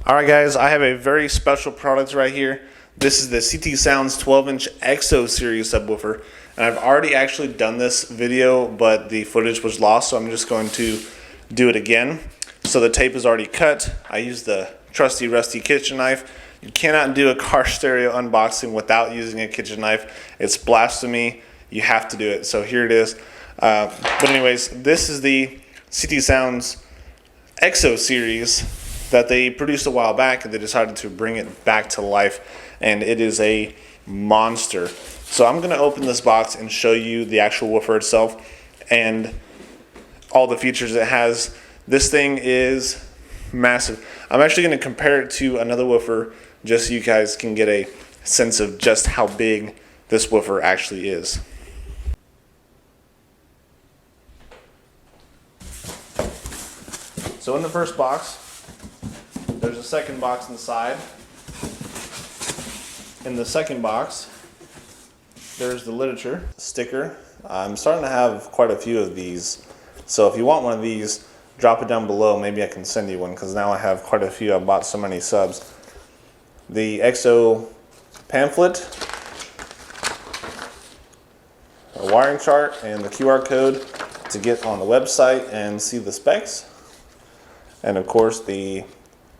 Alright guys, I have a very special product right here. This is the CT Sounds 12-inch EXO series subwoofer. And I've already actually done this video, but the footage was lost, so I'm just going to do it again. So the tape is already cut. I used the trusty rusty kitchen knife. You cannot do a car stereo unboxing without using a kitchen knife. It's blasphemy. You have to do it. So here it is. But anyways, this is the CT Sounds EXO series that they produced a while back, and they decided to bring it back to life, and it is a monster. So I'm going to open this box and show you the actual woofer itself and all the features it has. This thing is massive. I'm actually going to compare it to another woofer just so you guys can get a sense of just how big this woofer actually is. So in the first box, there's a second box inside. In the second box, there's the literature sticker. I'm starting to have quite a few of these. So if you want one of these, drop it down below. Maybe I can send you one, because now I have quite a few. I bought so many subs. The EXO pamphlet, a wiring chart, and the QR code to get on the website and see the specs. And of course the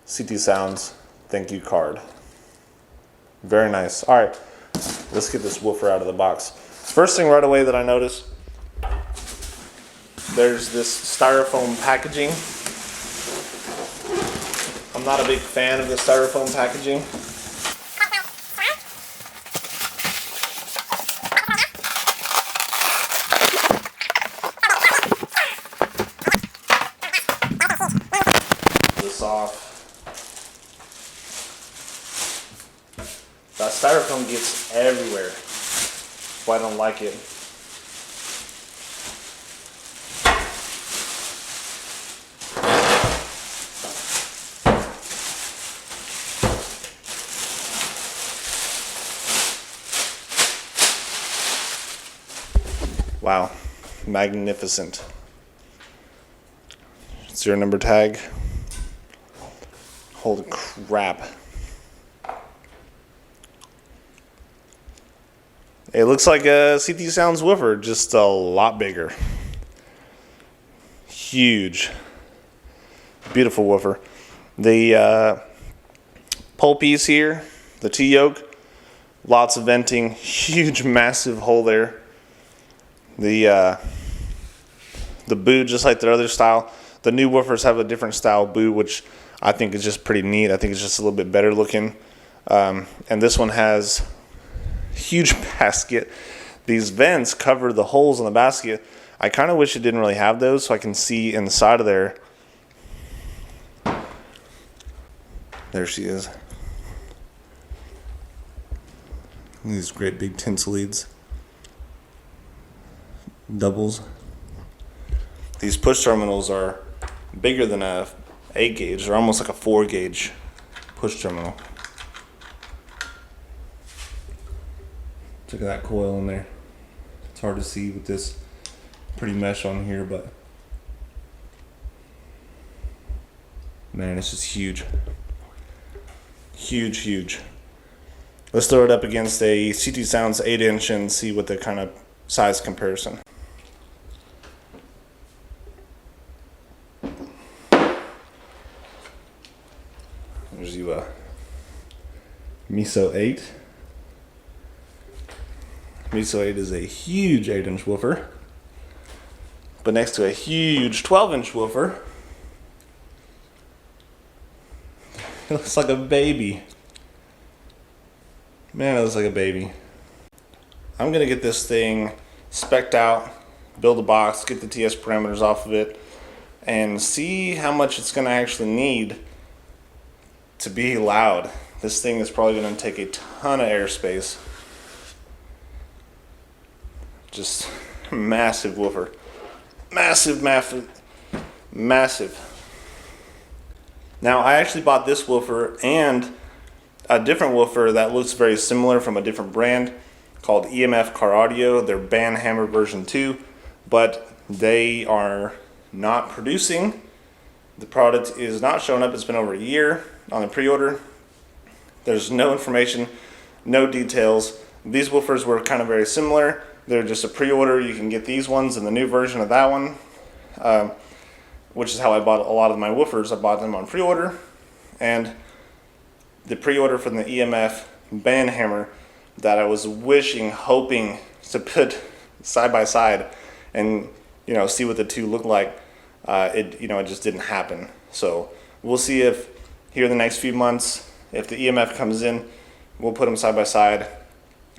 CT Sounds thank you card. Very nice. All right, let's get this woofer out of the box. First thing right away that I noticed, there's this styrofoam packaging. I'm not a big fan of the styrofoam packaging. This off. That styrofoam gets everywhere. That's why I don't like it. Wow, magnificent. Serial number tag. Holy crap. It looks like a CT Sounds woofer, just a lot bigger. Huge. Beautiful woofer. The pole piece here, the T-yoke, lots of venting, huge massive hole there. The boot, just like their other style. The new woofers have a different style boot, which I think is just pretty neat. I think it's just a little bit better looking. And this one has huge basket. These vents cover the holes in the basket. I kind of wish it didn't really have those, so I can see inside of there. There she is. These great big tinsel leads. Doubles. These push terminals are bigger than a 8 gauge. They're almost like a 4 gauge push terminal. Look at that coil in there. It's hard to see with this pretty mesh on here, but man, it's just huge. Huge, huge. Let's throw it up against a CT Sounds 8-inch and see what the kind of size comparison. There's you a Miso 8. Miso 8 is a huge 8-inch woofer, but next to a huge 12-inch woofer, it looks like a baby. Man, it looks like a baby. I'm gonna get this thing spec'd out, build a box, get the TS parameters off of it, and see how much it's gonna actually need to be loud. This thing is probably gonna take a ton of airspace. Just massive woofer. Massive, massive, massive. Now, I actually bought this woofer and a different woofer that looks very similar from a different brand called EMF Car Audio. They're Band Hammer version 2, but they are not producing. The product is not showing up. It's been over a year. on the pre-order. There's no information, no details. These woofers were kind of very similar. They're just a pre-order. You can get these ones and the new version of that one, which is how I bought a lot of my woofers. I bought them on pre-order, and the pre-order from the EMF band hammer that I was hoping to put side by side and see what the two look like. It just didn't happen. So we'll see if here in the next few months, if the EMF comes in, we'll put them side by side,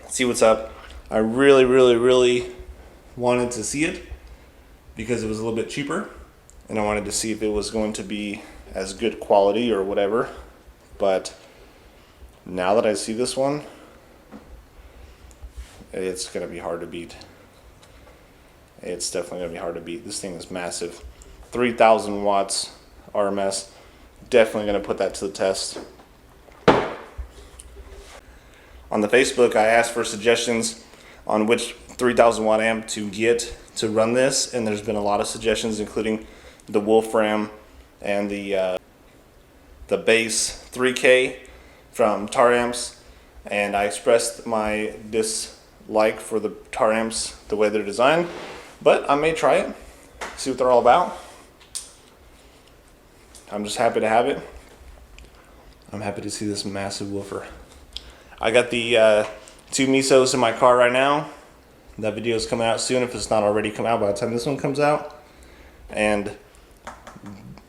see what's up. I really, really, really wanted to see it because it was a little bit cheaper, and I wanted to see if it was going to be as good quality or whatever. But now that I see this one, it's going to be hard to beat. It's definitely going to be hard to beat. This thing is massive. 3,000 watts RMS. Definitely going to put that to the test. On the Facebook, I asked for suggestions on which 3,000 watt amp to get to run this, and there's been a lot of suggestions, including the Wolfram and the base 3K from Tar Amps, and I expressed my dislike for the Tar Amps, the way they're designed, but I may try it, see what they're all about. I'm just happy to have it. I'm happy to see this massive woofer. I got the 2 Mesos in my car right now. That video is coming out soon if it's not already come out by the time this one comes out. And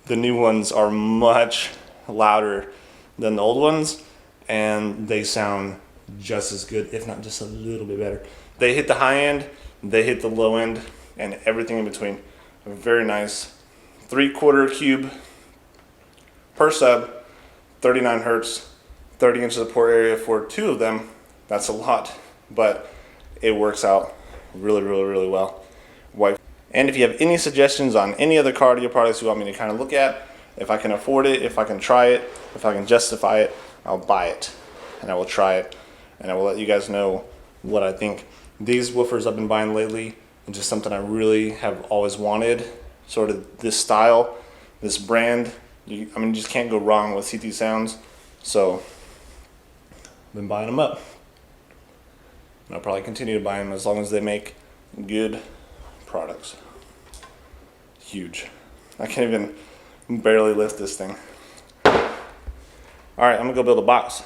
the new ones are much louder than the old ones, and they sound just as good, if not just a little bit better. They hit the high end, they hit the low end, and everything in between. Very nice. 3/4 cube per sub, 39 hertz, 30 inches of port area for 2 of them. That's a lot, but it works out really, really, really well. And if you have any suggestions on any other car audio products you want me to kind of look at, if I can afford it, if I can try it, if I can justify it, I'll buy it, and I will try it, and I will let you guys know what I think. These woofers I've been buying lately, it's just something I really have always wanted, sort of this style, this brand. You just can't go wrong with CT Sounds, so I've been buying them up. And I'll probably continue to buy them as long as they make good products. Huge. I can't even barely lift this thing. Alright, I'm gonna go build a box.